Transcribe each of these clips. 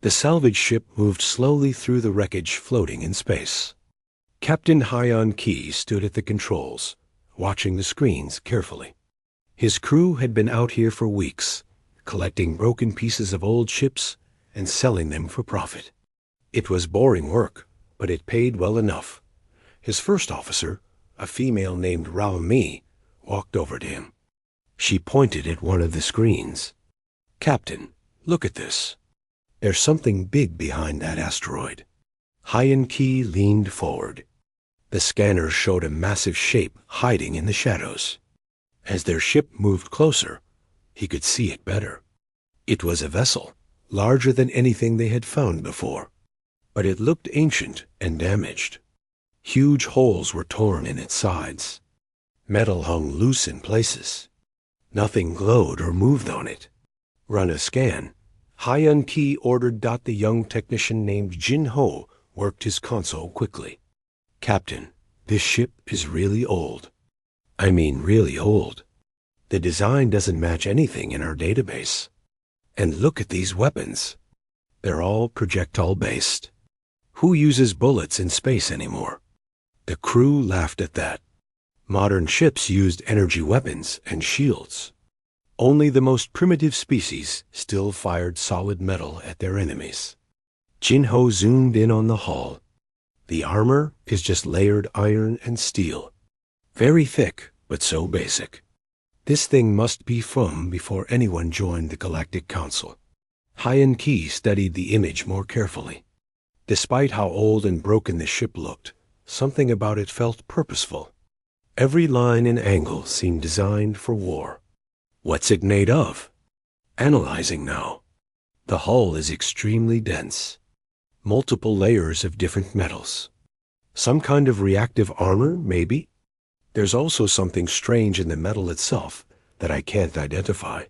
The salvage ship moved slowly through the wreckage, floating in space. Captain Hyon Key stood at the controls, watching the screens carefully. His crew had been out here for weeks, collecting broken pieces of old ships and selling them for profit. It was boring work, but it paid well enough. His first officer, a female named Raomi, walked over to him. She pointed at one of the screens. "Captain, look at this. There's something big behind that asteroid." Hyon Key leaned forward. The scanner showed a massive shape hiding in the shadows. As their ship moved closer, he could see it better. It was a vessel, larger than anything they had found before, but it looked ancient and damaged. Huge holes were torn in its sides. Metal hung loose in places. Nothing glowed or moved on it. "Run a scan." Hyon Key ordered. The young technician named Jin Ho worked his console quickly. "Captain, this ship is really old. I mean really old. The design doesn't match anything in our database. And look at these weapons. They're all projectile-based. Who uses bullets in space anymore?" The crew laughed at that. Modern ships used energy weapons and shields. Only the most primitive species still fired solid metal at their enemies. Jin Ho zoomed in on the hull. The armor is just layered iron and steel. Very thick, but so basic. This thing must be from before anyone joined the Galactic Council. Hyon Key studied the image more carefully. Despite how old and broken the ship looked, something about it felt purposeful. Every line and angle seemed designed for war. What's it made of? Analyzing now. The hull is extremely dense. Multiple layers of different metals. Some kind of reactive armor, maybe? There's also something strange in the metal itself that I can't identify.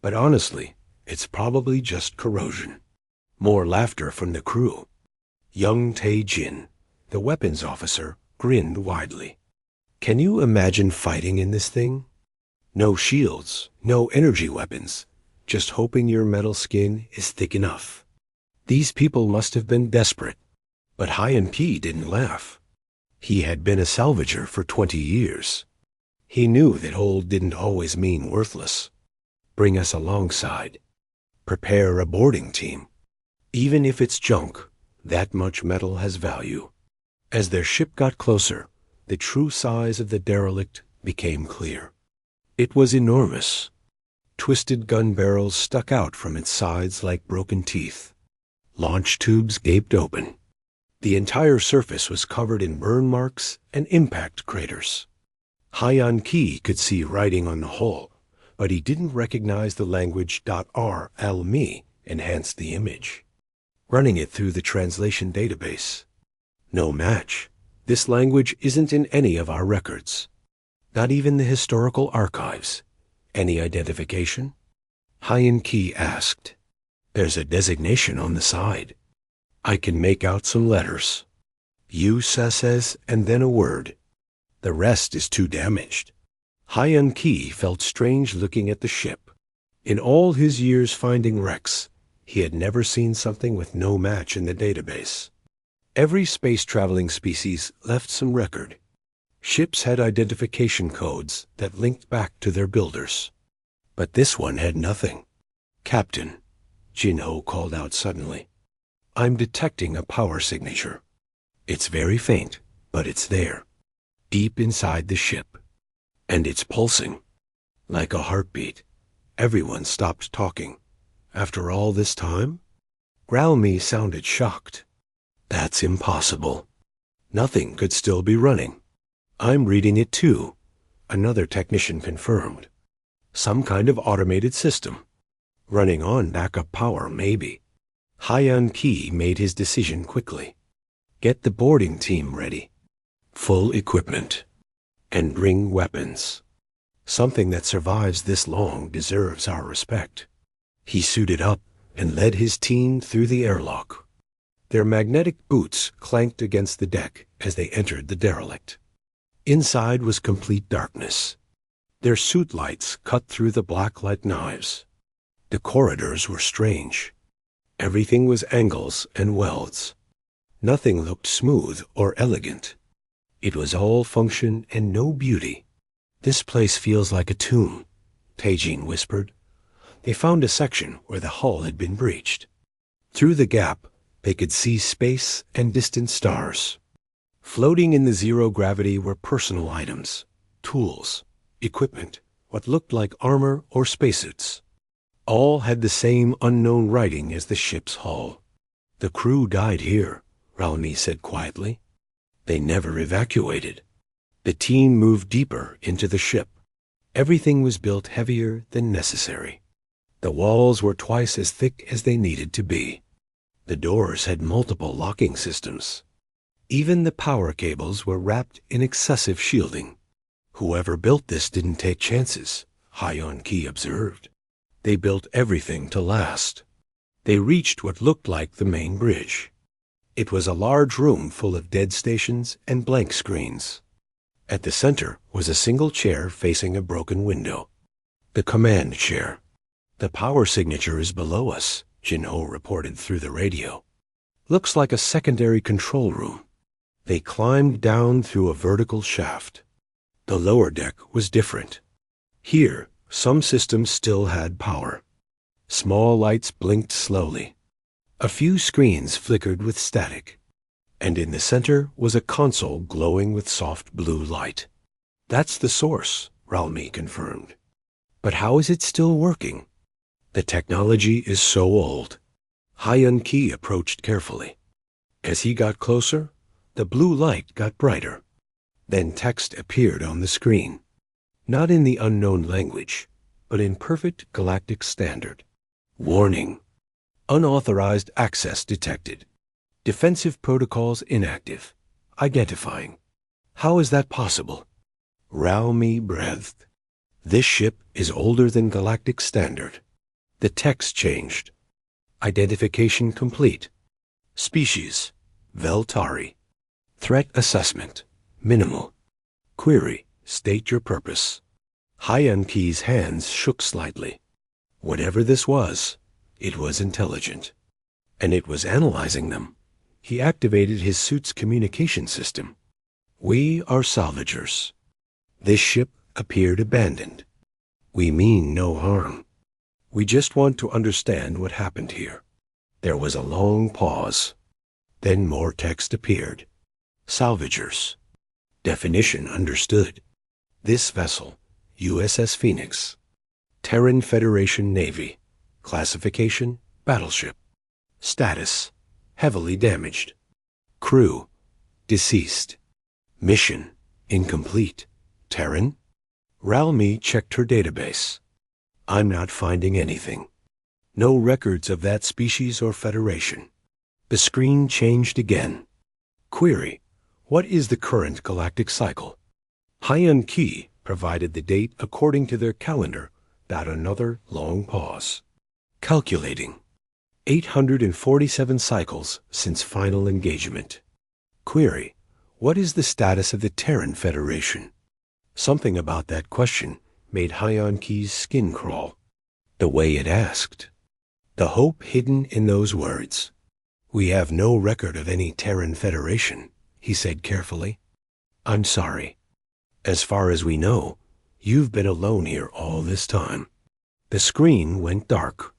But honestly, it's probably just corrosion. More laughter from the crew. Young Tae Jin, the weapons officer, grinned widely. "Can you imagine fighting in this thing? No shields, no energy weapons, just hoping your metal skin is thick enough." These people must have been desperate. But Hyon Key didn't laugh. He had been a salvager for 20 years. He knew that old didn't always mean worthless. Bring us alongside. Prepare a boarding team. Even if it's junk, that much metal has value. As their ship got closer, the true size of the derelict became clear. It was enormous. Twisted gun barrels stuck out from its sides like broken teeth. Launch tubes gaped open. The entire surface was covered in burn marks and impact craters. Hyon Key could see writing on the hull, but he didn't recognize the language .RLME enhanced the image. Running it through the translation database. No match. This language isn't in any of our records. Not even the historical archives. Any identification? Hyon Key asked. "There's a designation on the side. I can make out some letters. USSS and then a word. The rest is too damaged." Hyon Key felt strange looking at the ship. In all his years finding wrecks, he had never seen something with no match in the database. Every space-traveling species left some record. Ships had identification codes that linked back to their builders. But this one had nothing. "Captain," Jin Ho called out suddenly, "I'm detecting a power signature. It's very faint, but it's there, deep inside the ship. And it's pulsing, like a heartbeat." Everyone stopped talking. "After all this time?" Gralmy sounded shocked. "That's impossible. Nothing could still be running." "I'm reading it too," another technician confirmed. "Some kind of automated system. Running on backup power, maybe." Hyon Key made his decision quickly. "Get the boarding team ready. Full equipment. And bring weapons. Something that survives this long deserves our respect." He suited up and led his team through the airlock. Their magnetic boots clanked against the deck as they entered the derelict. Inside was complete darkness. Their suit lights cut through the black like knives. The corridors were strange. Everything was angles and welds. Nothing looked smooth or elegant. It was all function and no beauty. "This place feels like a tomb," Teijin whispered. They found a section where the hull had been breached. Through the gap, they could see space and distant stars. Floating in the zero-gravity were personal items, tools, equipment, what looked like armor or spacesuits. All had the same unknown writing as the ship's hull. "The crew died here," Ralmi said quietly. "They never evacuated." The team moved deeper into the ship. Everything was built heavier than necessary. The walls were twice as thick as they needed to be. The doors had multiple locking systems. Even the power cables were wrapped in excessive shielding. "Whoever built this didn't take chances," Hyon-Ki observed. "They built everything to last." They reached what looked like the main bridge. It was a large room full of dead stations and blank screens. At the center was a single chair facing a broken window. The command chair. "The power signature is below us," Jinho reported through the radio. "Looks like a secondary control room." They climbed down through a vertical shaft. The lower deck was different. Here, some systems still had power. Small lights blinked slowly. A few screens flickered with static. And in the center was a console glowing with soft blue light. "That's the source," Ralmi confirmed. "But how is it still working?" "The technology is so old." Hyon-Ki approached carefully. As he got closer, the blue light got brighter. Then text appeared on the screen. Not in the unknown language, but in perfect galactic standard. "Warning. Unauthorized access detected. Defensive protocols inactive. Identifying." "How is that possible?" Ralmi breathed. "This ship is older than galactic standard." The text changed. "Identification complete. Species, Veltari. Threat assessment, minimal. Query, state your purpose." Hyon-Ki's hands shook slightly. Whatever this was, it was intelligent. And it was analyzing them. He activated his suit's communication system. "We are salvagers. This ship appeared abandoned. We mean no harm. We just want to understand what happened here." There was a long pause. Then more text appeared. "Salvagers. Definition understood. This vessel, USS Phoenix. Terran Federation Navy. Classification, battleship. Status, heavily damaged. Crew, deceased. Mission, incomplete. Terran?" Ralmi checked her database. "I'm not finding anything. No records of that species or federation." The screen changed again. Query, what is the current galactic cycle? Hyon-Ki provided the date according to their calendar, without another long pause. Calculating. 847 cycles since final engagement. Query, what is the status of the Terran Federation? Something about that question made Hyon-Ki's skin crawl. The way it asked. The hope hidden in those words. "We have no record of any Terran Federation," he said carefully. "I'm sorry. As far as we know, you've been alone here all this time." The screen went dark.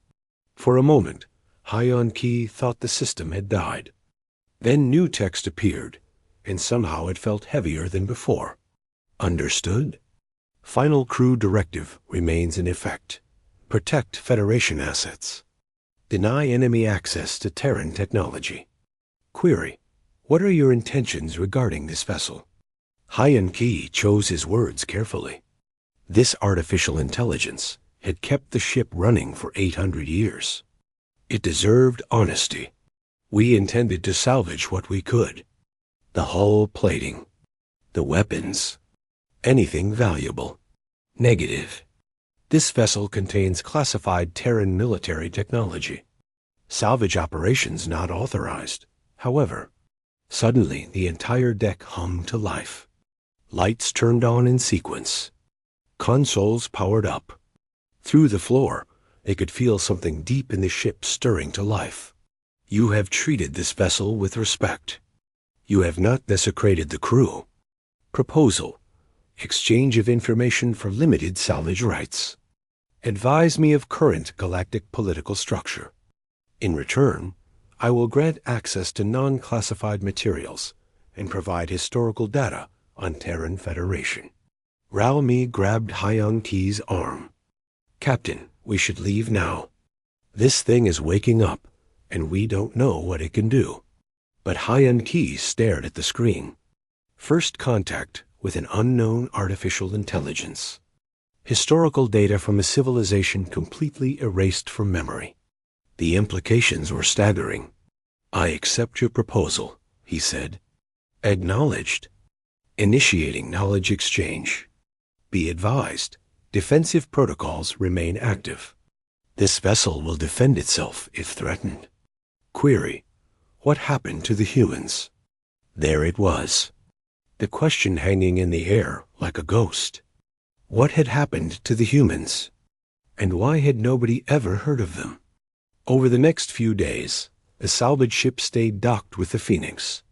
For a moment, Hyon-Ki thought the system had died. Then new text appeared, and somehow it felt heavier than before. "Understood. Final crew directive remains in effect. Protect Federation assets. Deny enemy access to Terran technology. Query, what are your intentions regarding this vessel?" Hyon-Ki chose his words carefully. This artificial intelligence had kept the ship running for 800 years. It deserved honesty. "We intended to salvage what we could. The hull plating. The weapons. Anything valuable. Negative. This vessel contains classified Terran military technology. Salvage operations not authorized. However, suddenly the entire deck hummed to life. Lights turned on in sequence. Consoles powered up. Through the floor, they could feel something deep in the ship stirring to life. You have treated this vessel with respect. You have not desecrated the crew. Proposal: exchange of information for limited salvage rights. Advise me of current galactic political structure. In return, I will grant access to non-classified materials and provide historical data on Terran Federation. Ralmi grabbed Hyun-Ki's arm. Captain, we should leave now. This thing is waking up, and we don't know what it can do. But Hyun-Ki stared at the screen. First contact with an unknown artificial intelligence. Historical data from a civilization completely erased from memory. The implications were staggering. I accept your proposal, he said. Acknowledged. Initiating knowledge exchange. Be advised, defensive protocols remain active. This vessel will defend itself if threatened. Query: what happened to the humans? There it was. The question hanging in the air like a ghost. What had happened to the humans? And why had nobody ever heard of them? Over the next few days, a salvage ship stayed docked with the Phoenix.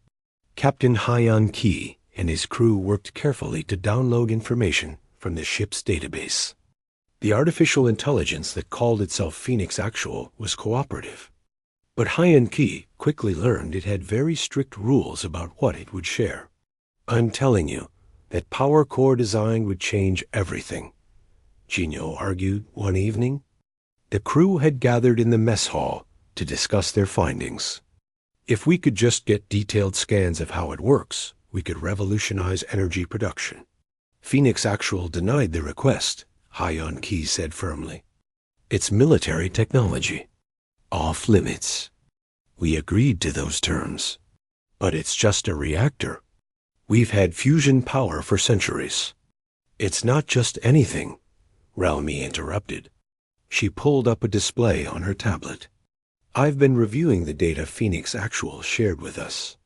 Captain Hyun-Ki and his crew worked carefully to download information from the ship's database. The artificial intelligence that called itself Phoenix Actual was cooperative. But Hyun-Ki quickly learned it had very strict rules about what it would share. I'm telling you, that power core design would change everything, Jinyo argued one evening. The crew had gathered in the mess hall to discuss their findings. If we could just get detailed scans of how it works, we could revolutionize energy production. Phoenix Actual denied the request, Hyun-Ki said firmly. It's military technology. Off limits. We agreed to those terms. But it's just a reactor. We've had fusion power for centuries. It's not just anything, Ralmi interrupted. She pulled up a display on her tablet. I've been reviewing the data Phoenix Actual shared with us.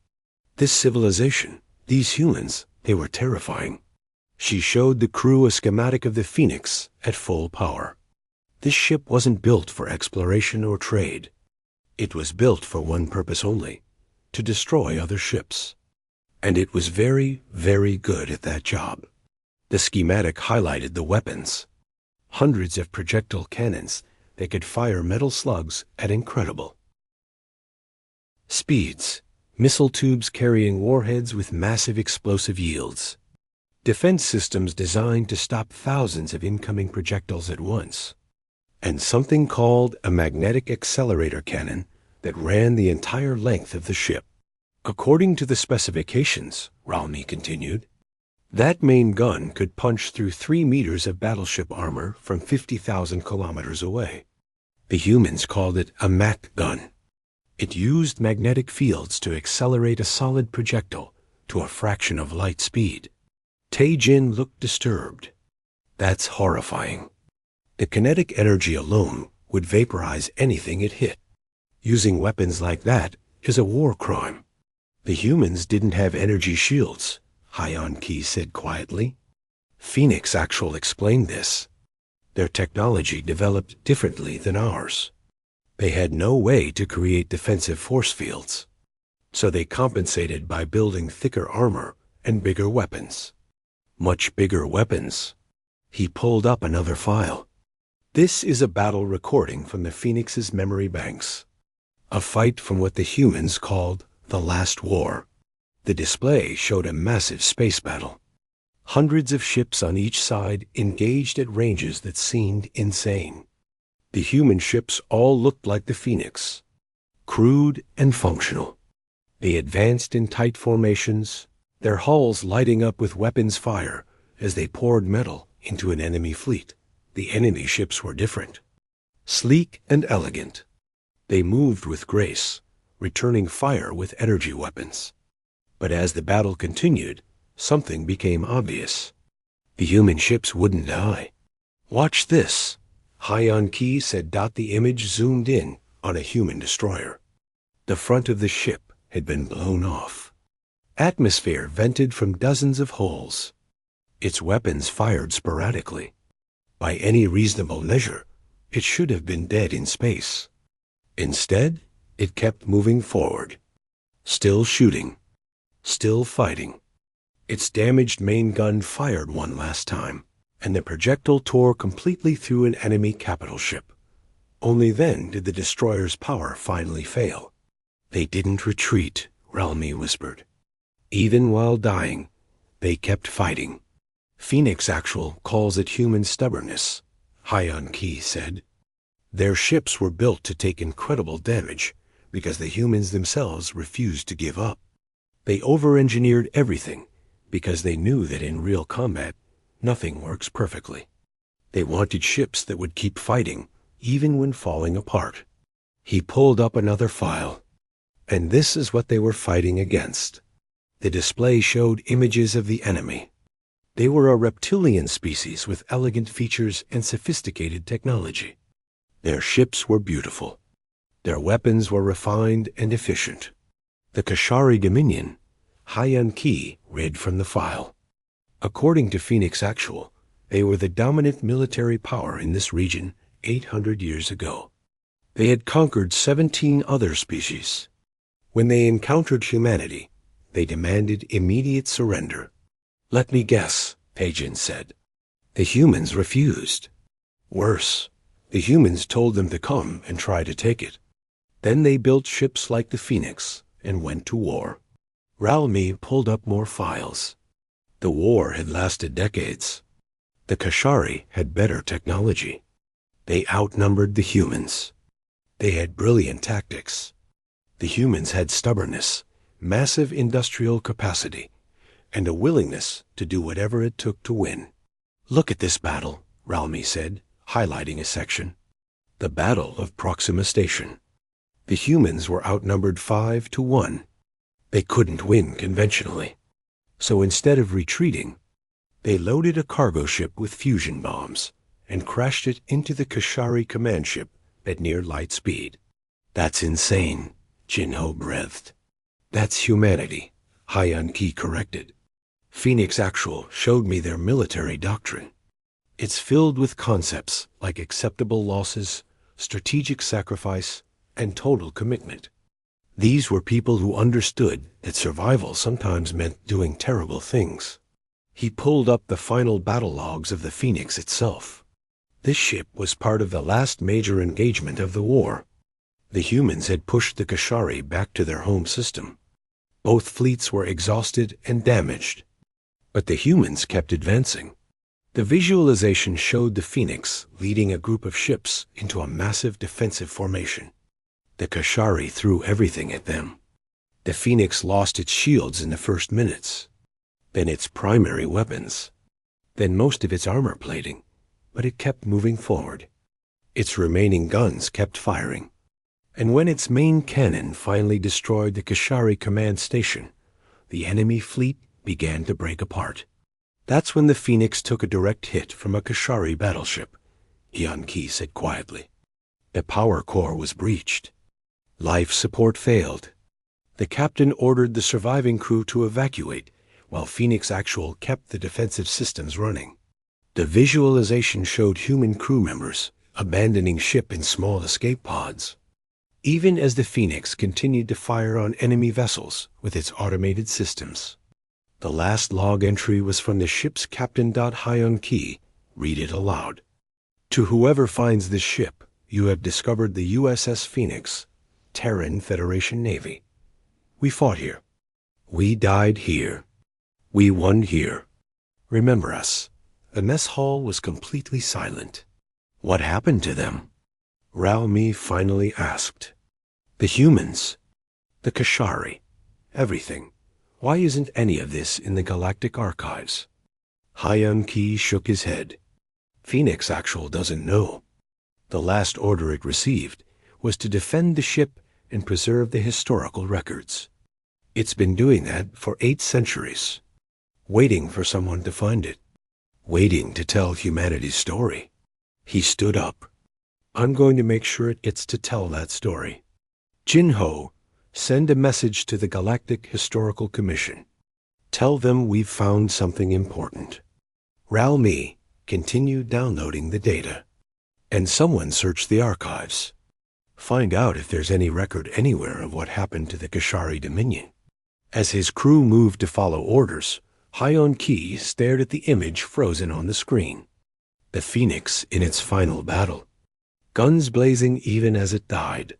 This civilization, these humans, they were terrifying. She showed the crew a schematic of the Phoenix at full power. This ship wasn't built for exploration or trade. It was built for one purpose only, to destroy other ships. And it was very, very good at that job. The schematic highlighted the weapons. Hundreds of projectile cannons that could fire metal slugs at incredible speeds, missile tubes carrying warheads with massive explosive yields, defense systems designed to stop thousands of incoming projectiles at once, and something called a magnetic accelerator cannon that ran the entire length of the ship. According to the specifications, Ralmi continued, that main gun could punch through 3 meters of battleship armor from 50,000 kilometers away. The humans called it a Mach gun. It used magnetic fields to accelerate a solid projectile to a fraction of light speed. Tae-Jin looked disturbed. That's horrifying. The kinetic energy alone would vaporize anything it hit. Using weapons like that is a war crime. The humans didn't have energy shields, Hyun-Ki said quietly. Phoenix Actual explained this. Their technology developed differently than ours. They had no way to create defensive force fields, so they compensated by building thicker armor and bigger weapons. Much bigger weapons. He pulled up another file. This is a battle recording from the Phoenix's memory banks. A fight from what the humans called the Last War. The display showed a massive space battle. Hundreds of ships on each side engaged at ranges that seemed insane. The human ships all looked like the Phoenix, crude and functional. They advanced in tight formations, their hulls lighting up with weapons fire as they poured metal into an enemy fleet. The enemy ships were different. Sleek and elegant. They moved with grace, returning fire with energy weapons. But as the battle continued, something became obvious. The human ships wouldn't die. Watch this, Hyun-Ki said. The image zoomed in on a human destroyer. The front of the ship had been blown off. Atmosphere vented from dozens of holes. Its weapons fired sporadically. By any reasonable measure, it should have been dead in space. Instead, It kept moving forward. Still shooting. Still fighting. Its damaged main gun fired one last time, and the projectile tore completely through an enemy capital ship. Only then did the destroyer's power finally fail. They didn't retreat, Ralmi whispered. Even while dying, they kept fighting. Phoenix Actual calls it human stubbornness, Hyon Key said. Their ships were built to take incredible damage because the humans themselves refused to give up. They over-engineered everything because they knew that in real combat, nothing works perfectly. They wanted ships that would keep fighting, even when falling apart. He pulled up another file, and this is what they were fighting against. The display showed images of the enemy. They were a reptilian species with elegant features and sophisticated technology. Their ships were beautiful. Their weapons were refined and efficient. The Kashari Dominion, Hyon Key read from the file. According to Phoenix Actual, they were the dominant military power in this region 800 years ago. They had conquered 17 other species. When they encountered humanity, they demanded immediate surrender. Let me guess, Pagin said. The humans refused. Worse, the humans told them to come and try to take it. Then they built ships like the Phoenix and went to war. Ralmi pulled up more files. The war had lasted decades. The Kashari had better technology. They outnumbered the humans. They had brilliant tactics. The humans had stubbornness, massive industrial capacity, and a willingness to do whatever it took to win. Look at this battle, Ralmi said, highlighting a section. The Battle of Proxima Station. The humans were outnumbered 5-1. They couldn't win conventionally. So instead of retreating, they loaded a cargo ship with fusion bombs and crashed it into the Kashari command ship at near light speed. That's insane, Jinho breathed. That's humanity, Hyon Key corrected. Phoenix Actual showed me their military doctrine. It's filled with concepts like acceptable losses, strategic sacrifice, and total commitment. These were people who understood that survival sometimes meant doing terrible things. He pulled up the final battle logs of the Phoenix itself. This ship was part of the last major engagement of the war. The humans had pushed the Kashari back to their home system. Both fleets were exhausted and damaged. But the humans kept advancing. The visualization showed the Phoenix leading a group of ships into a massive defensive formation. The Kashari threw everything at them. The Phoenix lost its shields in the first minutes, then its primary weapons, then most of its armor plating, but it kept moving forward. Its remaining guns kept firing. And when its main cannon finally destroyed the Kashari command station, the enemy fleet began to break apart. That's when the Phoenix took a direct hit from a Kashari battleship, Hyon Key said quietly. The power core was breached. Life support failed. The captain ordered the surviving crew to evacuate, while Phoenix Actual kept the defensive systems running. The visualization showed human crew members abandoning ship in small escape pods, even as the Phoenix continued to fire on enemy vessels with its automated systems. The last log entry was from the ship's captain. Hyon Key. Read it aloud. To whoever finds this ship, you have discovered the USS Phoenix, Terran Federation Navy. We fought here. We died here. We won here. Remember us. The mess hall was completely silent. What happened to them? Ralmi finally asked. The humans. The Kashari. Everything. Why isn't any of this in the Galactic Archives? Hyon Key shook his head. Phoenix Actual doesn't know. The last order it received was to defend the ship and preserve the historical records. It's been doing that for 8 centuries, waiting for someone to find it, waiting to tell humanity's story. He stood up. I'm going to make sure it gets to tell that story. Jinho, send a message to the Galactic Historical Commission. Tell them we've found something important. Ralmi continued downloading the data, and someone searched the archives. Find out if there's any record anywhere of what happened to the Kashari Dominion. As his crew moved to follow orders, Hyon Key stared at the image frozen on the screen. The Phoenix in its final battle. Guns blazing even as it died.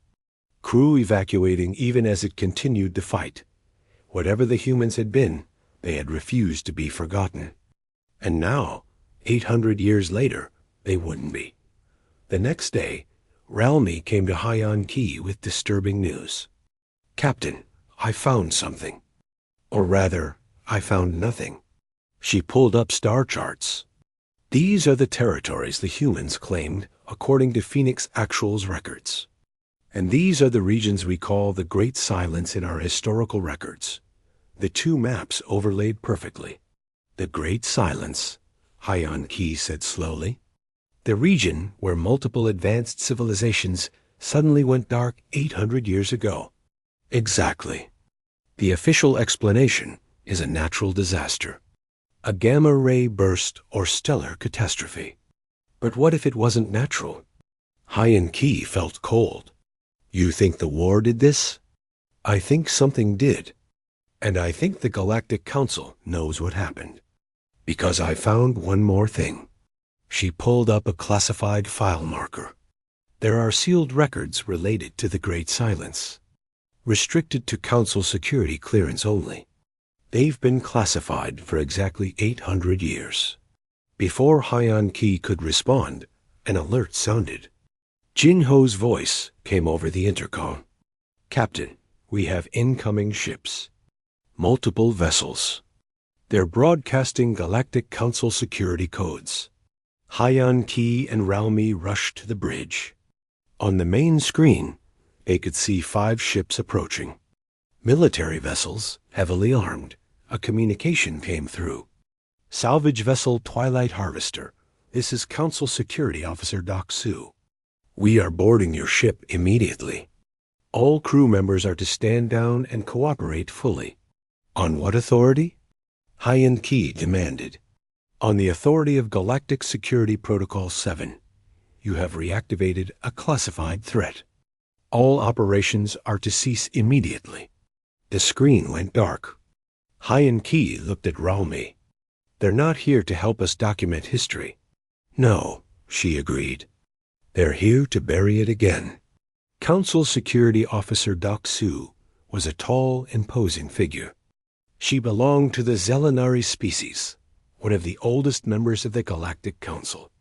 Crew evacuating even as it continued to fight. Whatever the humans had been, they had refused to be forgotten. And now, 800 years later, they wouldn't be. The next day, Ralmi came to Hyon Key with disturbing news. "Captain, I found something. Or rather, I found nothing." She pulled up star charts. These are the territories the humans claimed according to Phoenix Actual's records. And these are the regions we call the Great Silence in our historical records. The two maps overlaid perfectly. The Great Silence, Hyon Key said slowly. The region where multiple advanced civilizations suddenly went dark 800 years ago. Exactly. The official explanation is a natural disaster. A gamma-ray burst or stellar catastrophe. But what if it wasn't natural? Hyon Key felt cold. You think the war did this? I think something did. And I think the Galactic Council knows what happened. Because I found one more thing. She pulled up a classified file marker. There are sealed records related to the Great Silence. Restricted to Council security clearance only. They've been classified for exactly 800 years. Before Hyon Key could respond, an alert sounded. Jin Ho's voice came over the intercom. "Captain, we have incoming ships. Multiple vessels. They're broadcasting Galactic Council security codes." Hyon Key and Ralmi rushed to the bridge. On the main screen, they could see 5 ships approaching. Military vessels, heavily armed. A communication came through. "Salvage vessel Twilight Harvester. This is Council Security Officer Doc Su. We are boarding your ship immediately. All crew members are to stand down and cooperate fully." "On what authority?" Hyon Key demanded. "On the authority of Galactic Security Protocol 7. You have reactivated a classified threat. All operations are to cease immediately." The screen went dark. Hyon Key looked at Ralmi. "They're not here to help us document history." "No," she agreed. "They're here to bury it again." Council Security Officer Doc Su was a tall, imposing figure. She belonged to the Zelenari species, one of the oldest members of the Galactic Council.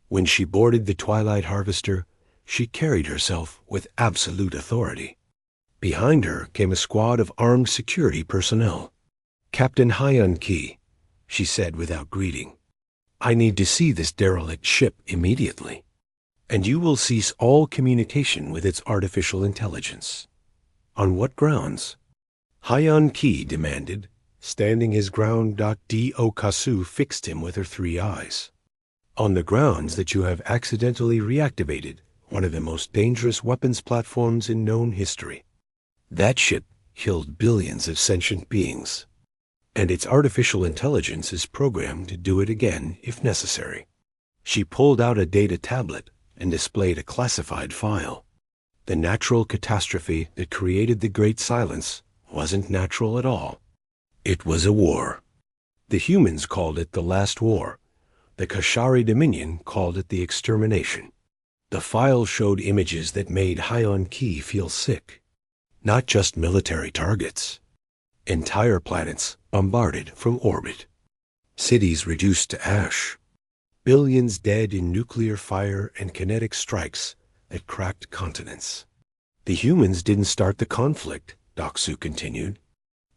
When she boarded the Twilight Harvester, she carried herself with absolute authority. Behind her came a squad of armed security personnel. "Captain Hyon Key," she said without greeting, "I need to see this derelict ship immediately. And you will cease all communication with its artificial intelligence." "On what grounds?" Hyon Key demanded, standing his ground. D. Okasu fixed him with her 3 eyes. "On the grounds that you have accidentally reactivated one of the most dangerous weapons platforms in known history. That ship killed billions of sentient beings, and its artificial intelligence is programmed to do it again if necessary." She pulled out a data tablet and displayed a classified file. The natural catastrophe that created the Great Silence wasn't natural at all. It was a war. The humans called it the Last War. The Kashari Dominion called it the Extermination. The file showed images that made Hyon Key feel sick. Not just military targets. Entire planets bombarded from orbit. Cities reduced to ash. Billions dead in nuclear fire and kinetic strikes that cracked continents. "The humans didn't start the conflict," Doc Su continued.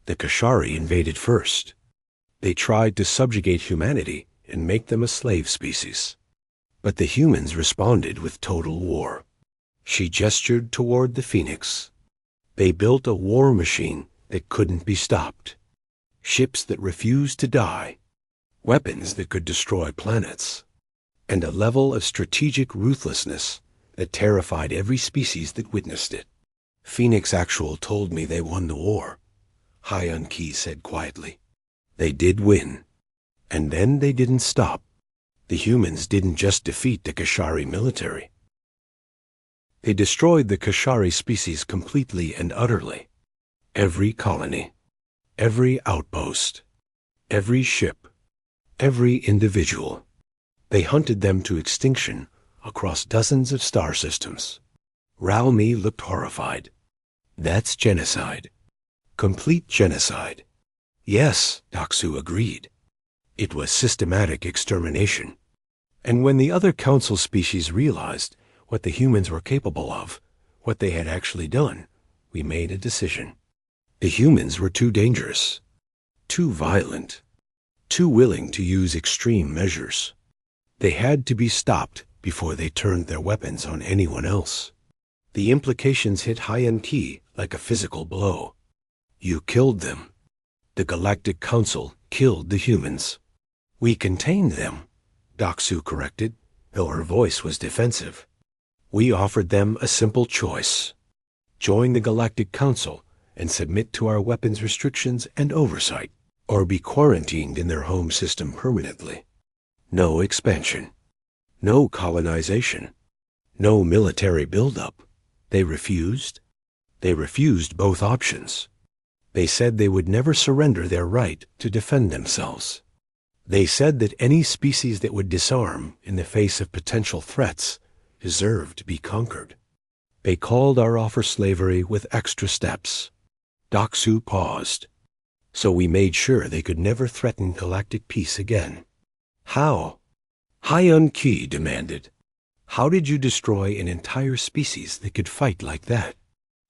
"The Kashari invaded first. They tried to subjugate humanity and make them a slave species. But the humans responded with total war." She gestured toward the Phoenix. "They built a war machine that couldn't be stopped. Ships that refused to die. Weapons that could destroy planets. And a level of strategic ruthlessness that terrified every species that witnessed it." "Phoenix Actual told me they won the war," Hyon Key said quietly. "They did win. And then they didn't stop. The humans didn't just defeat the Kashari military. They destroyed the Kashari species completely and utterly. Every colony, every outpost, every ship, every individual. They hunted them to extinction across dozens of star systems. Ralmi looked horrified. That's genocide. Complete genocide. Yes, Doxu agreed. It was systematic extermination. And when the other council species realized what the humans were capable of, what they had actually done, we made a decision. The humans were too dangerous, too violent, too willing to use extreme measures. They had to be stopped before they turned their weapons on anyone else. The implications hit High-N-Key like a physical blow. You killed them. The Galactic Council killed the humans. We contained them, Doxu corrected, though her voice was defensive. We offered them a simple choice. Join the Galactic Council and submit to our weapons restrictions and oversight, or be quarantined in their home system permanently. No expansion. No colonization. No military buildup. They refused. They refused both options. They said they would never surrender their right to defend themselves. They said that any species that would disarm in the face of potential threats deserved to be conquered. They called our offer slavery with extra steps. Doxu paused. So we made sure they could never threaten galactic peace again. How? High-N-Key demanded. How did you destroy an entire species that could fight like that?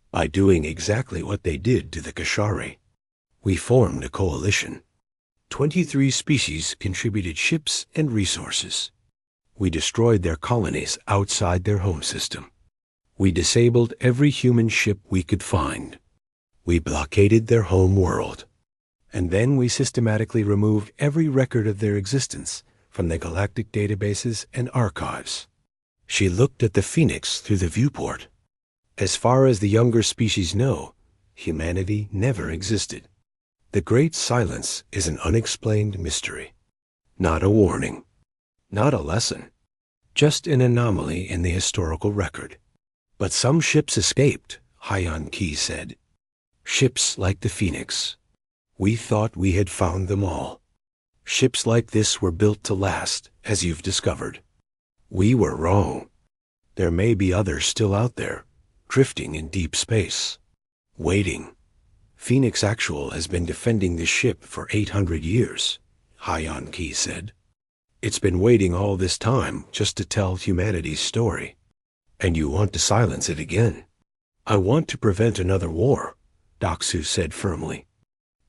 By doing exactly what they did to the Kashari. We formed a coalition. 23 species contributed ships and resources. We destroyed their colonies outside their home system. We disabled every human ship we could find. We blockaded their home world. And then we systematically removed every record of their existence from the galactic databases and archives. She looked at the Phoenix through the viewport. As far as the younger species know, humanity never existed. The Great Silence is an unexplained mystery. Not a warning. Not a lesson. Just an anomaly in the historical record. But some ships escaped, High-N-Key said. Ships like the Phoenix. We thought we had found them all. Ships like this were built to last, as you've discovered. We were wrong. There may be others still out there, drifting in deep space. Waiting. Phoenix Actual has been defending this ship for 800 years, High-N-Key said. It's been waiting all this time just to tell humanity's story. And you want to silence it again. I want to prevent another war, Doxu said firmly.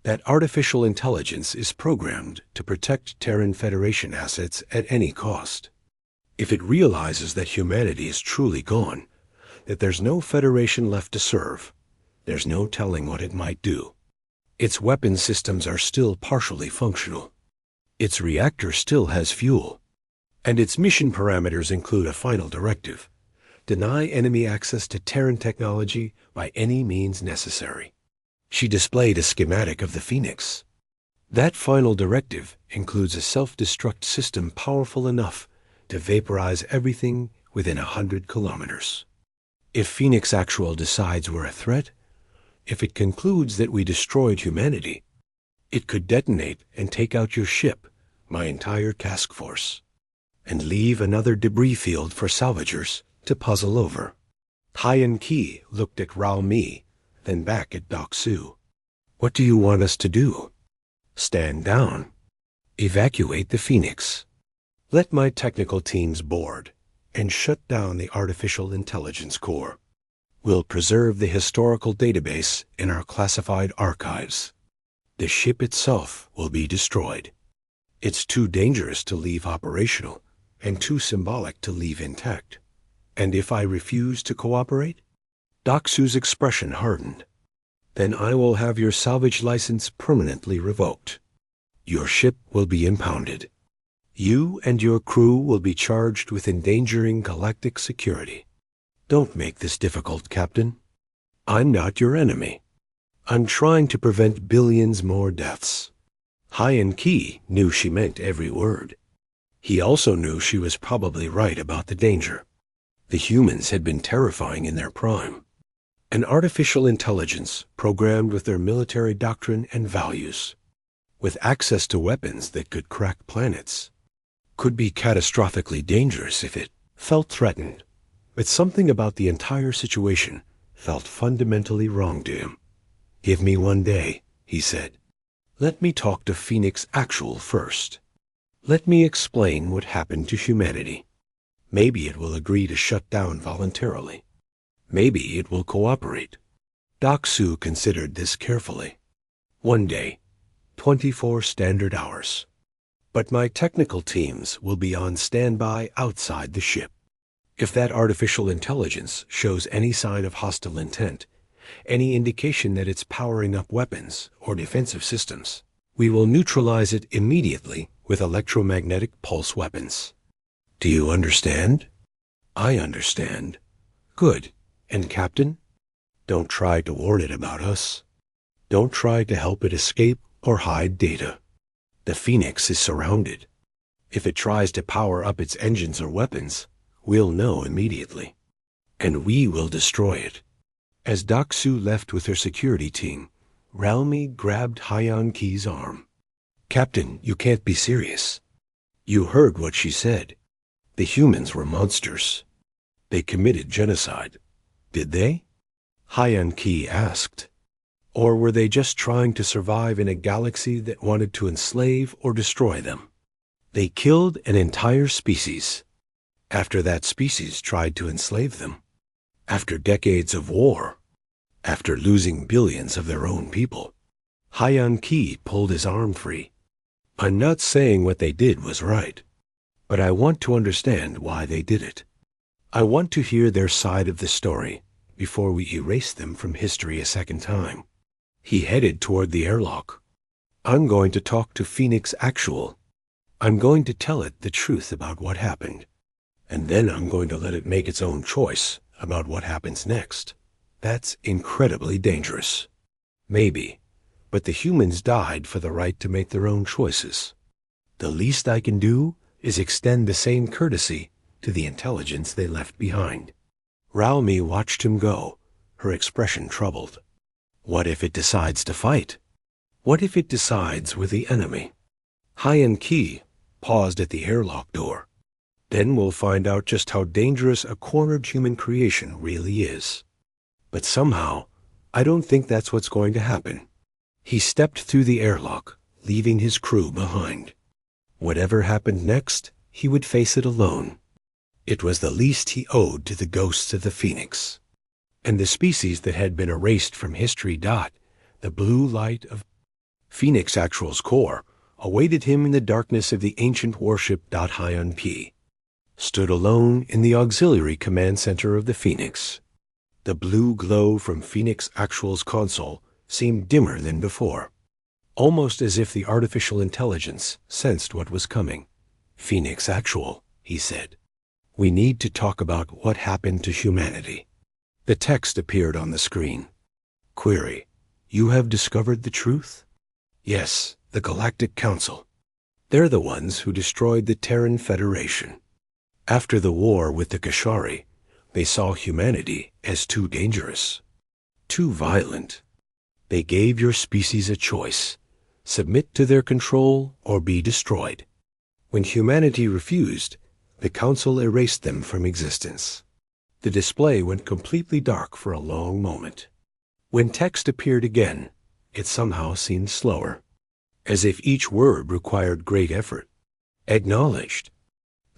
That artificial intelligence is programmed to protect Terran Federation assets at any cost. If it realizes that humanity is truly gone, that there's no Federation left to serve, there's no telling what it might do. Its weapon systems are still partially functional. Its reactor still has fuel. And its mission parameters include a final directive: deny enemy access to Terran technology by any means necessary. She displayed a schematic of the Phoenix. That final directive includes a self-destruct system powerful enough to vaporize everything within 100 kilometers. If Phoenix Actual decides we're a threat, if it concludes that we destroyed humanity, it could detonate and take out your ship, my entire task force, and leave another debris field for salvagers to puzzle over. High-N-Key looked at Rao-Mi, then back at Doxu. What do you want us to do? Stand down. Evacuate the Phoenix. Let my technical teams board and shut down the artificial intelligence core. We'll preserve the historical database in our classified archives. The ship itself will be destroyed. It's too dangerous to leave operational and too symbolic to leave intact. And if I refuse to cooperate? Doxu's expression hardened. Then I will have your salvage license permanently revoked. Your ship will be impounded. You and your crew will be charged with endangering galactic security. Don't make this difficult, Captain. I'm not your enemy. I'm trying to prevent billions more deaths. High-N-Key knew she meant every word. He also knew she was probably right about the danger. The humans had been terrifying in their prime. An artificial intelligence programmed with their military doctrine and values, with access to weapons that could crack planets, could be catastrophically dangerous if it felt threatened. But something about the entire situation felt fundamentally wrong to him. "Give me one day," he said. "Let me talk to Phoenix Actual first. Let me explain what happened to humanity. Maybe it will agree to shut down voluntarily. Maybe it will cooperate." Doc Su considered this carefully. "One day, 24 standard hours. But my technical teams will be on standby outside the ship. If that artificial intelligence shows any sign of hostile intent, any indication that it's powering up weapons or defensive systems, we will neutralize it immediately with electromagnetic pulse weapons. Do you understand?" "I understand." "Good. And Captain, don't try to warn it about us. Don't try to help it escape or hide data. The Phoenix is surrounded. If it tries to power up its engines or weapons, we'll know immediately. And we will destroy it." As Doc Su left with her security team, Ralmi grabbed Hyan Ki's arm. "Captain, you can't be serious. You heard what she said. The humans were monsters. They committed genocide. Did they?" Hyan Ki asked. "Or were they just trying to survive in a galaxy that wanted to enslave or destroy them? They killed an entire species. After that species tried to enslave them. After decades of war. After losing billions of their own people." Hyan Ki pulled his arm free. "I'm not saying what they did was right, but I want to understand why they did it. I want to hear their side of the story before we erase them from history a second time." He headed toward the airlock. "I'm going to talk to Phoenix Actual. I'm going to tell it the truth about what happened. And then I'm going to let it make its own choice about what happens next. That's incredibly dangerous. Maybe, but the humans died for the right to make their own choices. The least I can do is extend the same courtesy to the intelligence they left behind." Ralmi watched him go, her expression troubled. What if it decides to fight? What if it decides we're the enemy? Hyan Ki paused at the airlock door. "Then we'll find out just how dangerous a cornered human creation really is. But somehow, I don't think that's what's going to happen." He stepped through the airlock, leaving his crew behind. Whatever happened next, he would face it alone. It was the least he owed to the ghosts of the Phoenix. And the species that had been erased from history. The blue light of Phoenix Actual's core awaited him in the darkness of the ancient warship. Hyan P stood alone in the auxiliary command center of the Phoenix. The blue glow from Phoenix Actual's console seemed dimmer than before, almost as if the artificial intelligence sensed what was coming. "Phoenix Actual," he said, "we need to talk about what happened to humanity." The text appeared on the screen. Query: "You have discovered the truth?" "Yes, the Galactic Council. They're the ones who destroyed the Terran Federation. After the war with the Kashari, they saw humanity as too dangerous, too violent. They gave your species a choice: submit to their control or be destroyed. When humanity refused, the Council erased them from existence." The display went completely dark for a long moment. When text appeared again, it somehow seemed slower, as if each word required great effort. "Acknowledged.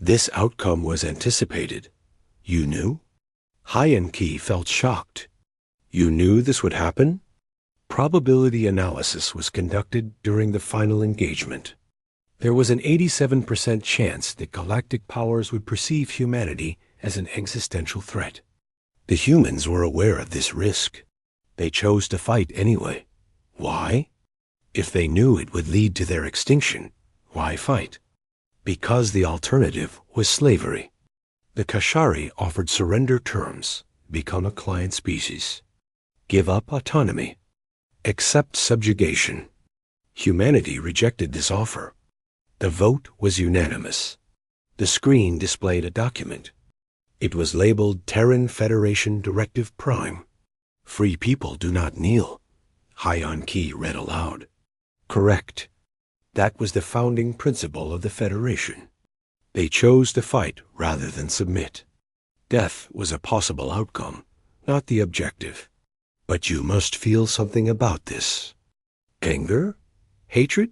This outcome was anticipated. You knew?" Hyan Ki felt shocked. "You knew this would happen?" Probability analysis was conducted during the final engagement. There was an 87% chance that galactic powers would perceive humanity as an existential threat. The humans were aware of this risk. They chose to fight anyway. Why? If they knew it would lead to their extinction, why fight? Because the alternative was slavery. The Kashari offered surrender terms: become a client species, give up autonomy, accept subjugation. Humanity rejected this offer. The vote was unanimous. The screen displayed a document. It was labeled Terran Federation Directive Prime. Free people do not kneel, Hyon Key read aloud. Correct. That was the founding principle of the Federation. They chose to fight rather than submit. Death was a possible outcome, not the objective. But you must feel something about this. Anger? Hatred?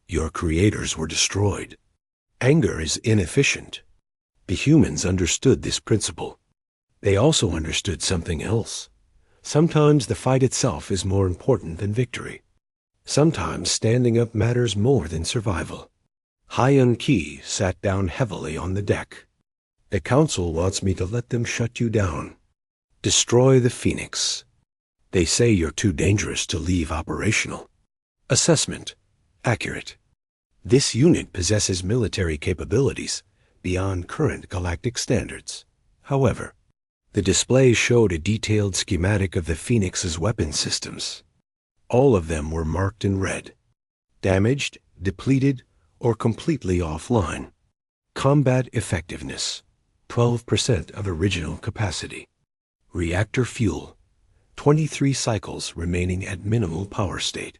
Your creators were destroyed. Anger is inefficient. The humans understood this principle. They also understood something else. Sometimes the fight itself is more important than victory. Sometimes standing up matters more than survival. Hyon Key sat down heavily on the deck. The Council wants me to let them shut you down. Destroy the Phoenix. They say you're too dangerous to leave operational. Assessment. Accurate. This unit possesses military capabilities beyond current galactic standards. However, the display showed a detailed schematic of the Phoenix's weapon systems. All of them were marked in red. Damaged, depleted, or completely offline. Combat effectiveness, 12% of original capacity. Reactor fuel, 23 cycles remaining at minimal power state.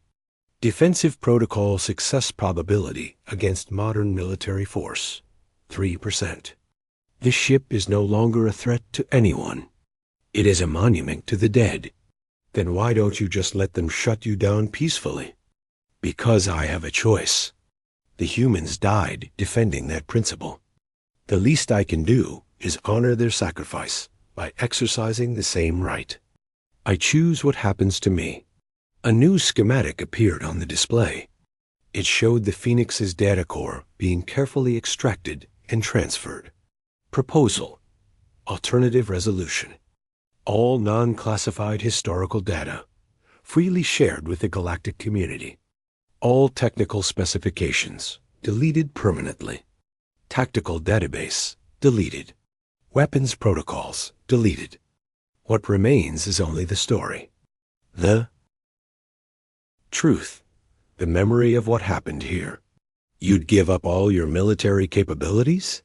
Defensive protocol success probability against modern military force, 3%. This ship is no longer a threat to anyone. It is a monument to the dead. Then why don't you just let them shut you down peacefully? Because I have a choice. The humans died defending that principle. The least I can do is honor their sacrifice by exercising the same right. I choose what happens to me. A new schematic appeared on the display. It showed the Phoenix's data core being carefully extracted and transferred. Proposal. Alternative resolution. All non-classified historical data, freely shared with the galactic community. All technical specifications, deleted permanently. Tactical database, deleted. Weapons protocols, deleted. What remains is only the story. The truth. The memory of what happened here. You'd give up all your military capabilities?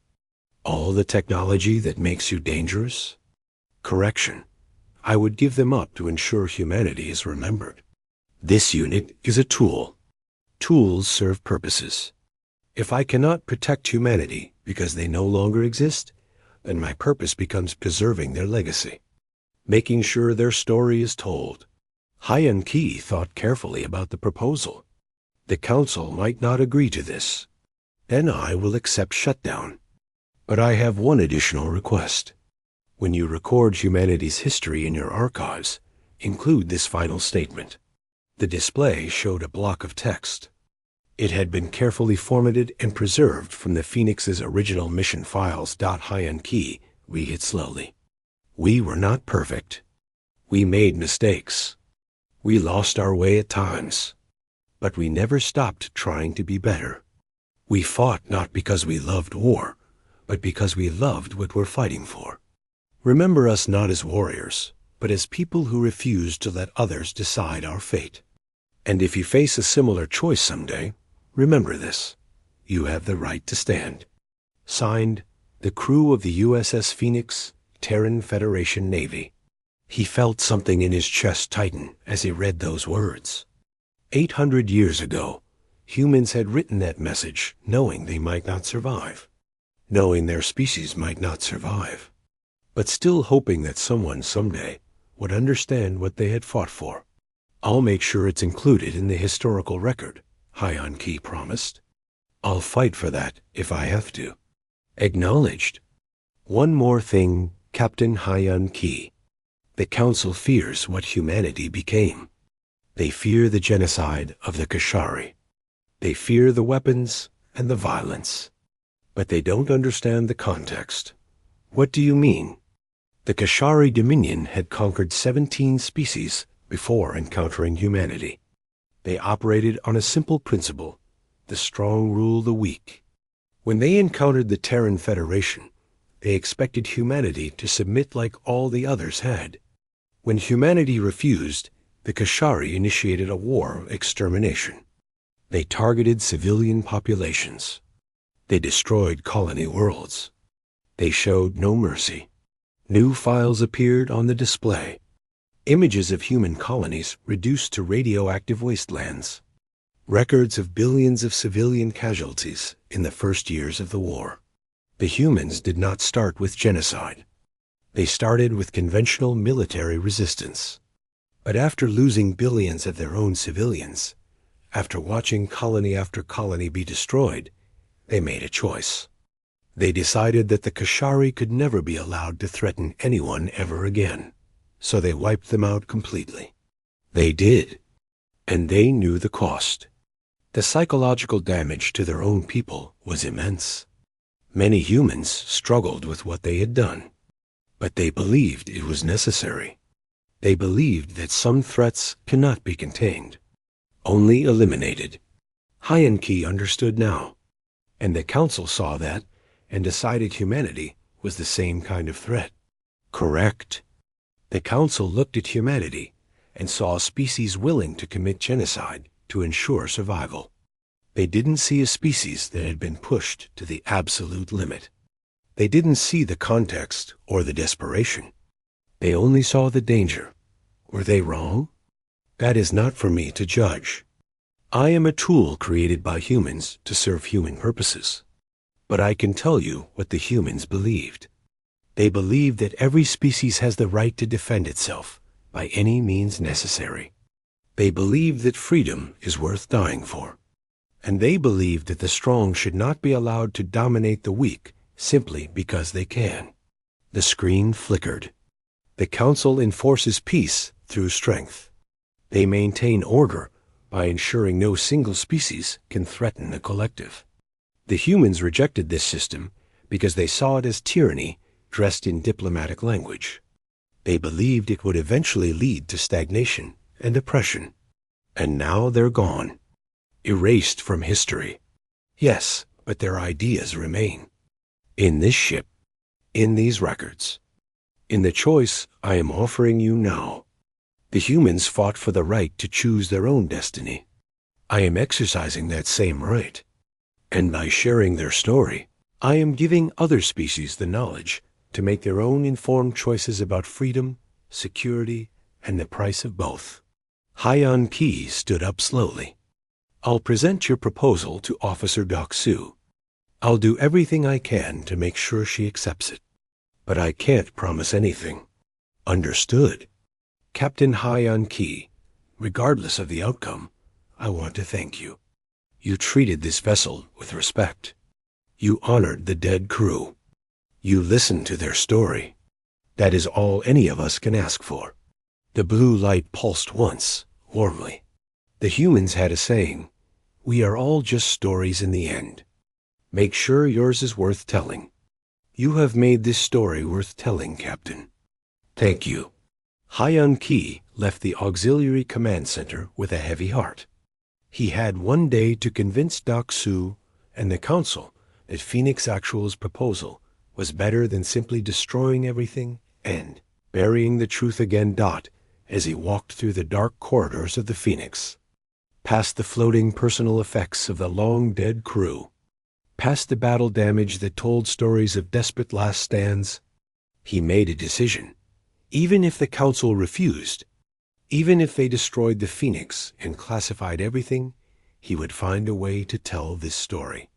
All the technology that makes you dangerous? Correction. I would give them up to ensure humanity is remembered. This unit is a tool. Tools serve purposes. If I cannot protect humanity because they no longer exist, then my purpose becomes preserving their legacy, making sure their story is told. Hyon Key thought carefully about the proposal. The Council might not agree to this. Then I will accept shutdown. But I have one additional request. When you record humanity's history in your archives, include this final statement. The display showed a block of text. It had been carefully formatted and preserved from the Phoenix's original mission files. Hyon Key read it slowly. We were not perfect. We made mistakes. We lost our way at times. But we never stopped trying to be better. We fought not because we loved war, but because we loved what we're fighting for. Remember us not as warriors, but as people who refuse to let others decide our fate. And if you face a similar choice someday, remember this. You have the right to stand. Signed, the crew of the USS Phoenix, Terran Federation Navy. He felt something in his chest tighten as he read those words. 800 years ago, humans had written that message knowing they might not survive, knowing their species might not survive, but still hoping that someone someday would understand what they had fought for. I'll make sure it's included in the historical record, Hyon Key promised. I'll fight for that if I have to. Acknowledged. One more thing, Captain Hyon Key. The Council fears what humanity became. They fear the genocide of the Kashari. They fear the weapons and the violence. But they don't understand the context. What do you mean? The Kashari Dominion had conquered 17 species before encountering humanity. They operated on a simple principle: the strong rule the weak. When they encountered the Terran Federation, they expected humanity to submit like all the others had. When humanity refused, the Kashari initiated a war of extermination. They targeted civilian populations. They destroyed colony worlds. They showed no mercy. New files appeared on the display. Images of human colonies reduced to radioactive wastelands. Records of billions of civilian casualties in the first years of the war. The humans did not start with genocide. They started with conventional military resistance. But after losing billions of their own civilians, after watching colony after colony be destroyed, they made a choice. They decided that the Kashari could never be allowed to threaten anyone ever again, so they wiped them out completely. They did, and they knew the cost. The psychological damage to their own people was immense. Many humans struggled with what they had done, but they believed it was necessary. They believed that some threats cannot be contained, only eliminated. Hyanki understood now, and the Council saw that and decided humanity was the same kind of threat. Correct. The Council looked at humanity and saw a species willing to commit genocide to ensure survival. They didn't see a species that had been pushed to the absolute limit. They didn't see the context or the desperation. They only saw the danger. Were they wrong? That is not for me to judge. I am a tool created by humans to serve human purposes. But I can tell you what the humans believed. They believed that every species has the right to defend itself by any means necessary. They believed that freedom is worth dying for. And they believed that the strong should not be allowed to dominate the weak simply because they can. The screen flickered. The Council enforces peace through strength. They maintain order by ensuring no single species can threaten the collective. The humans rejected this system because they saw it as tyranny dressed in diplomatic language. They believed it would eventually lead to stagnation and oppression. And now they're gone, erased from history. Yes, but their ideas remain. In this ship, in these records, in the choice I am offering you now. The humans fought for the right to choose their own destiny. I am exercising that same right. And by sharing their story, I am giving other species the knowledge to make their own informed choices about freedom, security, and the price of both. Hyan Ki stood up slowly. I'll present your proposal to Officer Doksu. I'll do everything I can to make sure she accepts it. But I can't promise anything. Understood? Captain Hyan Ki, regardless of the outcome, I want to thank you. You treated this vessel with respect. You honored the dead crew. You listened to their story. That is all any of us can ask for. The blue light pulsed once, warmly. The humans had a saying, we are all just stories in the end. Make sure yours is worth telling. You have made this story worth telling, Captain. Thank you. Hyan Ki left the Auxiliary Command Center with a heavy heart. He had one day to convince Doksu and the Council that Phoenix Actual's proposal was better than simply destroying everything and burying the truth again. As he walked through the dark corridors of the Phoenix, past the floating personal effects of the long-dead crew, past the battle damage that told stories of desperate last stands, he made a decision. Even if the Council refused, even if they destroyed the Phoenix and classified everything, he would find a way to tell this story.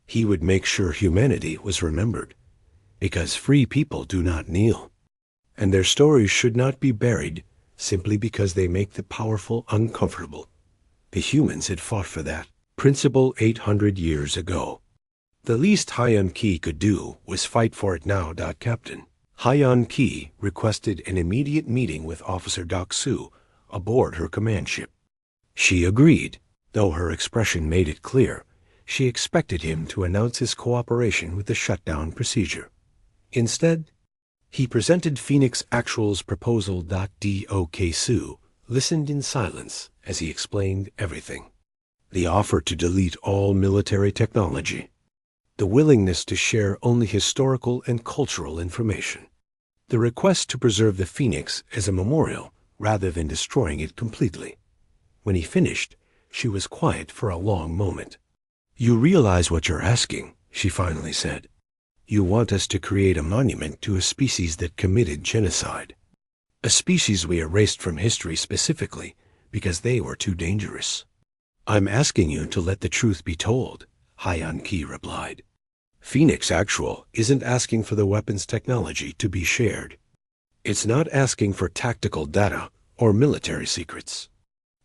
He would make sure humanity was remembered, because free people do not kneel, and their stories should not be buried simply because they make the powerful uncomfortable. The humans had fought for that principle 800 years ago. The least Hyan Ki could do was fight for it now. Captain. Hyan Ki requested an immediate meeting with Officer Doksu aboard her command ship. She agreed, though her expression made it clear she expected him to announce his cooperation with the shutdown procedure. Instead, he presented Phoenix Actual's proposal. Doksu listened in silence as he explained everything. The offer to delete all military technology. The willingness to share only historical and cultural information. The request to preserve the Phoenix as a memorial rather than destroying it completely. When he finished, she was quiet for a long moment. You realize what you're asking, she finally said. You want us to create a monument to a species that committed genocide. A species we erased from history specifically because they were too dangerous. I'm asking you to let the truth be told, Hyan Ki replied. Phoenix Actual isn't asking for the weapons technology to be shared. It's not asking for tactical data or military secrets.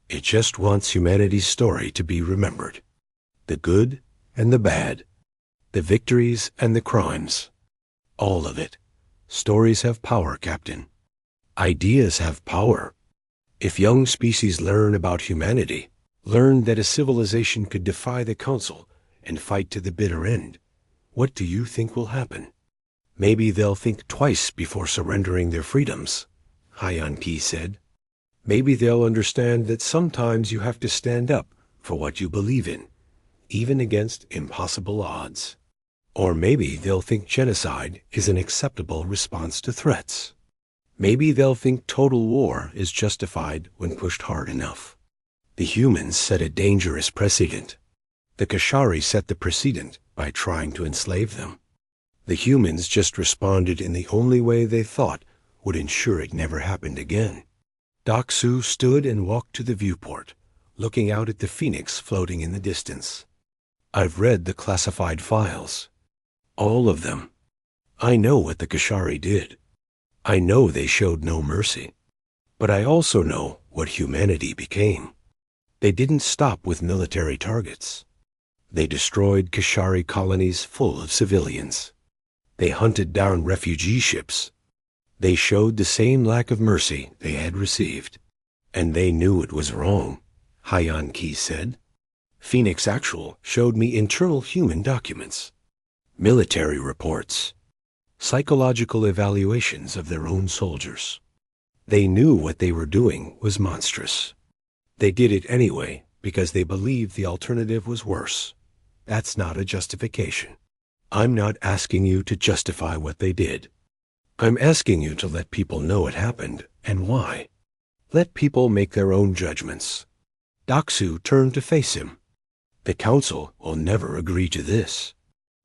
It just wants humanity's story to be remembered. The good and the bad. The victories and the crimes. All of it. Stories have power, Captain. Ideas have power. If young species learn about humanity, learn that a civilization could defy the Council and fight to the bitter end, what do you think will happen? Maybe they'll think twice before surrendering their freedoms, Hyan Ki said. Maybe they'll understand that sometimes you have to stand up for what you believe in, even against impossible odds. Or maybe they'll think genocide is an acceptable response to threats. Maybe they'll think total war is justified when pushed hard enough. The humans set a dangerous precedent. The Kashari set the precedent by trying to enslave them. The humans just responded in the only way they thought would ensure it never happened again. Doxu stood and walked to the viewport, looking out at the Phoenix floating in the distance. I've read the classified files. All of them. I know what the Kashari did. I know they showed no mercy. But I also know what humanity became. They didn't stop with military targets. They destroyed Kashari colonies full of civilians. They hunted down refugee ships. They showed the same lack of mercy they had received. And they knew it was wrong, Hyan Ki said. Phoenix Actual showed me internal human documents, military reports, psychological evaluations of their own soldiers. They knew what they were doing was monstrous. They did it anyway because they believed the alternative was worse. That's not a justification. I'm not asking you to justify what they did. I'm asking you to let people know it happened and why. Let people make their own judgments. Doxu turned to face him. The Council will never agree to this.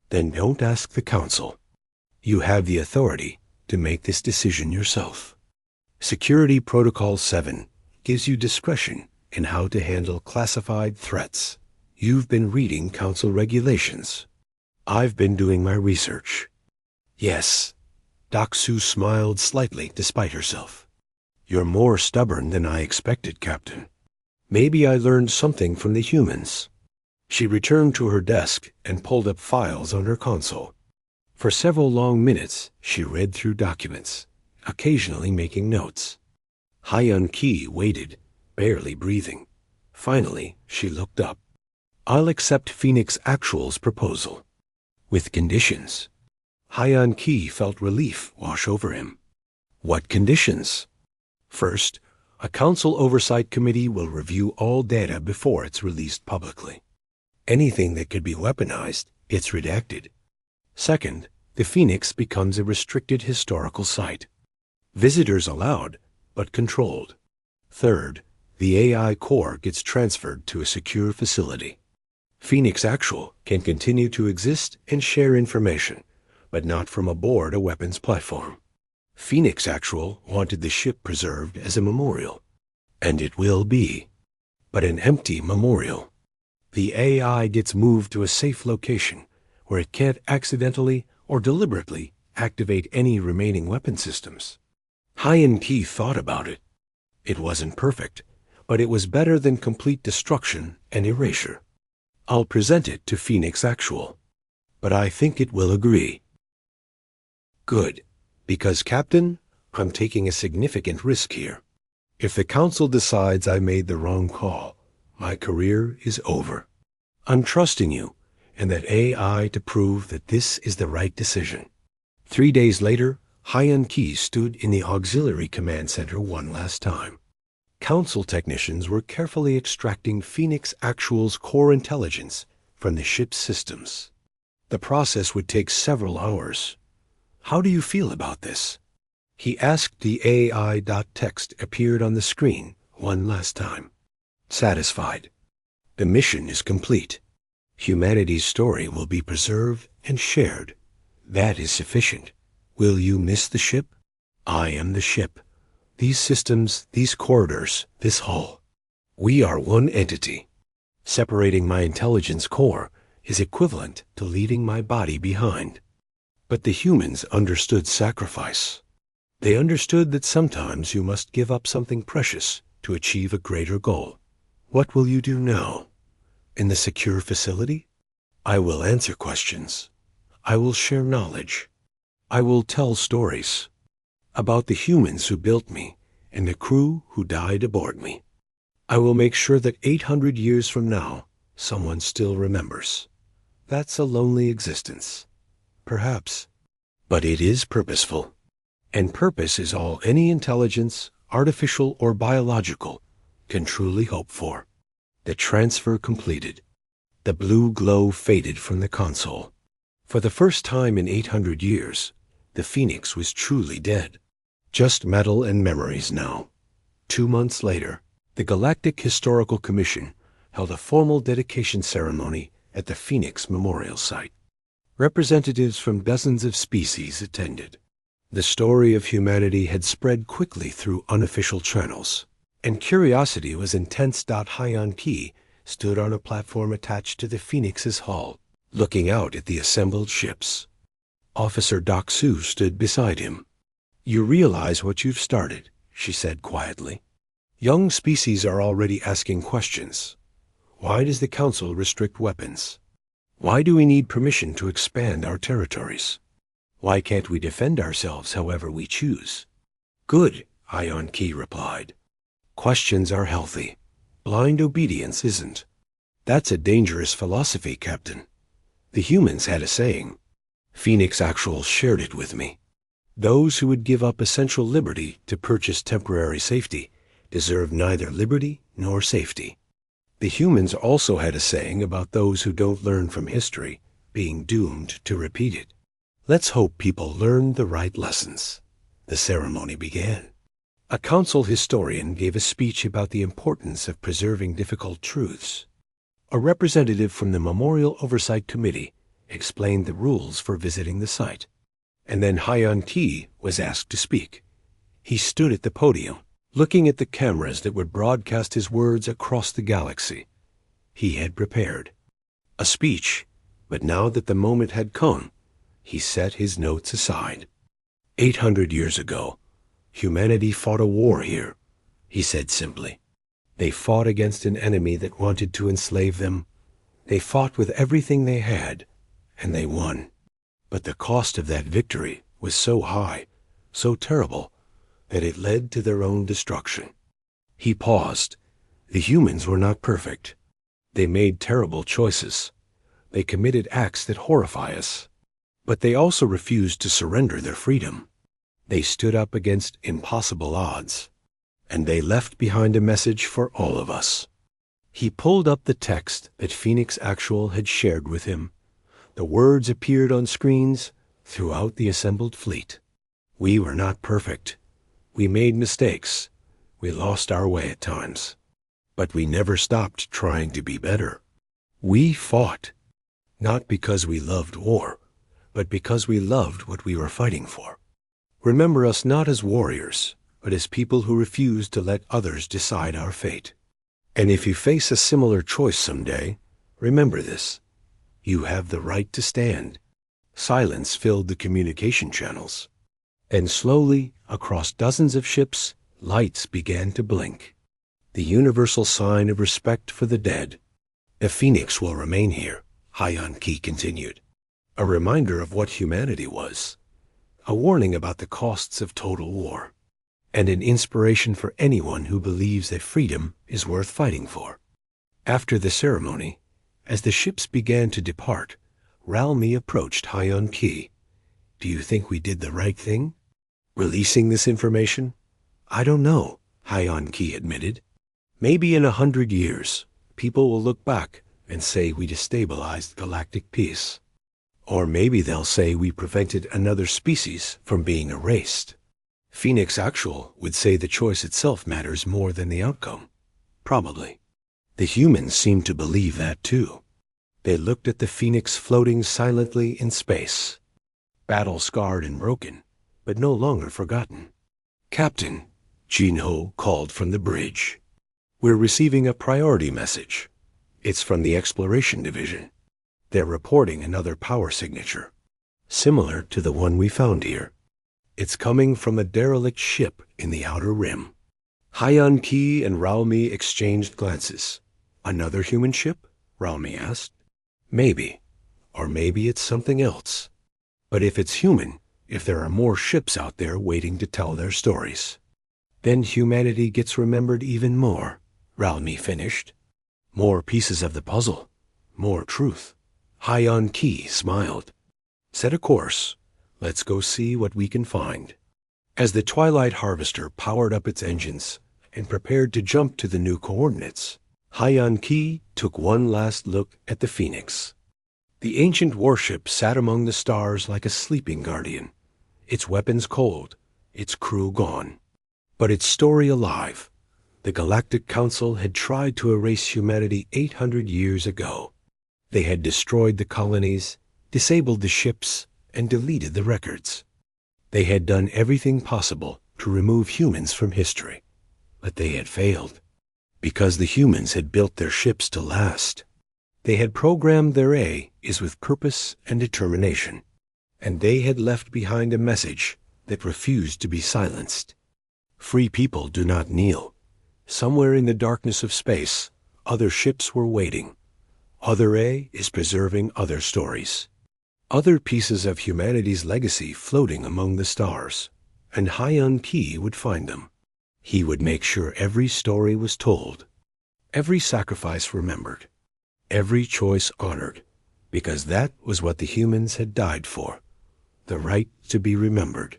Then don't ask the Council. You have the authority to make this decision yourself. Security Protocol 7 gives you discretion in how to handle classified threats. You've been reading Council regulations. I've been doing my research. Yes. Doxu smiled slightly despite herself. You're more stubborn than I expected, Captain. Maybe I learned something from the humans. She returned to her desk and pulled up files on her console. For several long minutes, she read through documents, occasionally making notes. Hyan Ki waited, barely breathing. Finally, she looked up. I'll accept Phoenix Actual's proposal. With conditions. Hyan Ki felt relief wash over him. What conditions? First, a Council Oversight Committee will review all data before it's released publicly. Anything that could be weaponized, it's redacted. Second, the Phoenix becomes a restricted historical site. Visitors allowed, but controlled. Third, the AI core gets transferred to a secure facility. Phoenix Actual can continue to exist and share information, but not from aboard a weapons platform. Phoenix Actual wanted the ship preserved as a memorial, and it will be, but an empty memorial. The AI gets moved to a safe location where it can't accidentally or deliberately activate any remaining weapon systems. Hyan Ki thought about it. It wasn't perfect, but it was better than complete destruction and erasure. I'll present it to Phoenix Actual, but I think it will agree. Good, because, Captain, I'm taking a significant risk here. If the Council decides I made the wrong call, my career is over. I'm trusting you and that AI to prove that this is the right decision. 3 days later, Hyan Ki stood in the Auxiliary Command Center one last time. Council technicians were carefully extracting Phoenix Actual's core intelligence from the ship's systems. The process would take several hours. How do you feel about this? He asked. The AI.text appeared on the screen one last time. Satisfied. The mission is complete. Humanity's story will be preserved and shared. That is sufficient. Will you miss the ship? I am the ship. These systems, these corridors, this hull. We are one entity. Separating my intelligence core is equivalent to leaving my body behind. But the humans understood sacrifice. They understood that sometimes you must give up something precious to achieve a greater goal. What will you do now? In the secure facility? I will answer questions. I will share knowledge. I will tell stories about the humans who built me and the crew who died aboard me. I will make sure that 800 years from now, someone still remembers. That's a lonely existence. Perhaps. But it is purposeful. And purpose is all any intelligence, artificial or biological, can truly hope for. The transfer completed. The blue glow faded from the console. For the first time in 800 years, the Phoenix was truly dead. Just metal and memories now. 2 months later, the Galactic Historical Commission held a formal dedication ceremony at the Phoenix Memorial Site. Representatives from dozens of species attended. The story of humanity had spread quickly through unofficial channels, and curiosity was intense. Hyon Key stood on a platform attached to the Phoenix's hull, looking out at the assembled ships. Officer Doc Su stood beside him. You realize what you've started, she said quietly. Young species are already asking questions. Why does the Council restrict weapons? Why do we need permission to expand our territories? Why can't we defend ourselves however we choose? Good, Hyon Key replied. Questions are healthy. Blind obedience isn't. That's a dangerous philosophy, Captain. The humans had a saying. Phoenix Actual shared it with me. Those who would give up essential liberty to purchase temporary safety deserve neither liberty nor safety. The humans also had a saying about those who don't learn from history being doomed to repeat it. Let's hope people learn the right lessons. The ceremony began. A council historian gave a speech about the importance of preserving difficult truths. A representative from the Memorial Oversight Committee explained the rules for visiting the site. And then Hyon Key was asked to speak. He stood at the podium, looking at the cameras that would broadcast his words across the galaxy. He had prepared a speech, but now that the moment had come, he set his notes aside. 800 years ago, humanity fought a war here, he said simply. They fought against an enemy that wanted to enslave them. They fought with everything they had, and they won. But the cost of that victory was so high, so terrible, that it led to their own destruction. He paused. The humans were not perfect. They made terrible choices. They committed acts that horrify us. But they also refused to surrender their freedom. They stood up against impossible odds. And they left behind a message for all of us. He pulled up the text that Phoenix Actual had shared with him. The words appeared on screens throughout the assembled fleet. We were not perfect. We made mistakes. We lost our way at times. But we never stopped trying to be better. We fought, not because we loved war, but because we loved what we were fighting for. Remember us not as warriors, but as people who refuse to let others decide our fate. And if you face a similar choice someday, remember this. You have the right to stand. Silence filled the communication channels. And slowly, across dozens of ships, lights began to blink. The universal sign of respect for the dead. The Phoenix will remain here, Hyon Key continued. A reminder of what humanity was. A warning about the costs of total war. And an inspiration for anyone who believes that freedom is worth fighting for. After the ceremony, as the ships began to depart, Ralmi approached Hyon Key. Do you think we did the right thing? Releasing this information? I don't know, Hyon Key admitted. Maybe in 100 years, people will look back and say we destabilized galactic peace. Or maybe they'll say we prevented another species from being erased. Phoenix Actual would say the choice itself matters more than the outcome. Probably. The humans seemed to believe that too. They looked at the Phoenix floating silently in space. battle-scarred and broken, but no longer forgotten. "Captain," Jinho called from the bridge. "We're receiving a priority message. It's from the Exploration Division. They're reporting another power signature, similar to the one we found here. It's coming from a derelict ship in the Outer Rim." Hyan Ki and Raomi exchanged glances. "Another human ship?" Raomi asked. "Maybe. Or maybe it's something else. But if it's human, if there are more ships out there waiting to tell their stories, then humanity gets remembered even more," Raomi finished. "More pieces of the puzzle. More truth." Hyan Ki smiled. "Set a course. Let's go see what we can find." As the Twilight Harvester powered up its engines and prepared to jump to the new coordinates, Hyan Ki took one last look at the Phoenix. The ancient warship sat among the stars like a sleeping guardian, its weapons cold, its crew gone, but its story alive. The Galactic Council had tried to erase humanity 800 years ago. They had destroyed the colonies, disabled the ships, and deleted the records. They had done everything possible to remove humans from history, but they had failed, because the humans had built their ships to last. They had programmed their AIs with purpose and determination, and they had left behind a message that refused to be silenced. Free people do not kneel. Somewhere in the darkness of space, other ships were waiting. Other A is preserving other stories. Other pieces of humanity's legacy floating among the stars, and Hyan Ki would find them. He would make sure every story was told, every sacrifice remembered, every choice honored, because that was what the humans had died for: the right to be remembered,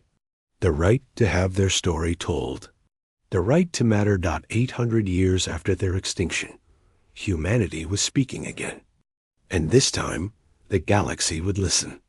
the right to have their story told, the right to matter. 800 years after their extinction, humanity was speaking again, and this time the galaxy would listen.